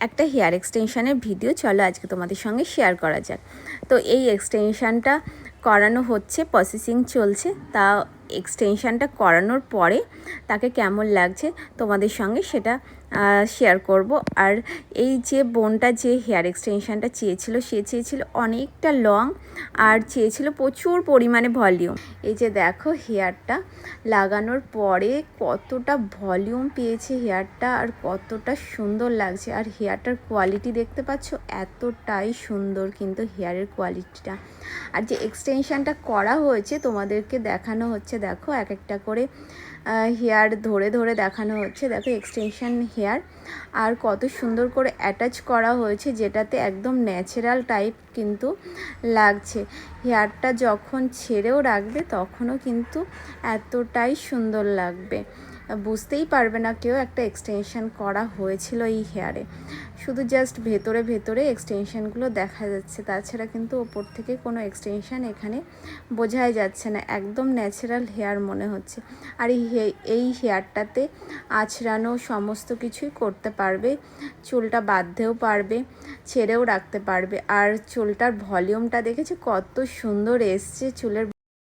একটা hair এক্সটেনশানের video চলো আজকে তোমাদের সঙ্গে শেয়ার করা যাক। তো এই এক্সটেনশানটা করানো হচ্ছে, প্রসেসিং চলছে। তা এক্সটেনশানটা করানোর পরে তাকে কেমন লাগছে তোমাদের সঙ্গে সেটা শেয়ার করব। আর এই যে বোনটা যে হেয়ার এক্সটেনশানটা চেয়েছিল, সে চেয়েছিল অনেকটা লং আর চেয়েছিল প্রচুর পরিমাণে ভলিউম। এই যে দেখো হেয়ারটা লাগানোর পরে কতটা ভলিউম পেয়েছে হেয়ারটা, আর কতটা সুন্দর লাগছে। আর হেয়ারটার কোয়ালিটি দেখতে পাচ্ছ, এতটাই সুন্দর কিন্তু হেয়ারের কোয়ালিটিটা। আর যে এক্সটেনশানটা করা হয়েছে তোমাদেরকে দেখানো হচ্ছে, দেখো এক একটা করে হেয়ার ধরে ধরে দেখানো হচ্ছে। দেখো এক্সটেনশান হেয়ার আর কত সুন্দর করে অ্যাটাচ করা হয়েছে, যেটাতে একদম ন্যাচারাল টাইপ কিন্তু লাগছে। হেয়ারটা যখন ছেড়েও রাখবে তখনও কিন্তু এতটাই সুন্দর লাগবে, বুঝতেই পারবে না কেউ একটা এক্সটেনশান করা হয়েছিল এই হেয়ারে। শুধু জাস্ট ভেতরে ভেতরে এক্সটেনশানগুলো দেখা যাচ্ছে, তাছাড়া কিন্তু ওপর থেকে কোনো এক্সটেনশান এখানে বোঝাই যাচ্ছে না, একদম ন্যাচারাল হেয়ার মনে হচ্ছে। আর এই হেয়ারটাতে আঁচড়ানো সমস্ত কিছুই করতে পারবে, চুলটা বাঁধতেও পারবে, ছেড়েও রাখতে পারবে। আর চুলটার ভলিউমটা দেখেছে কত সুন্দর এসছে, চুলের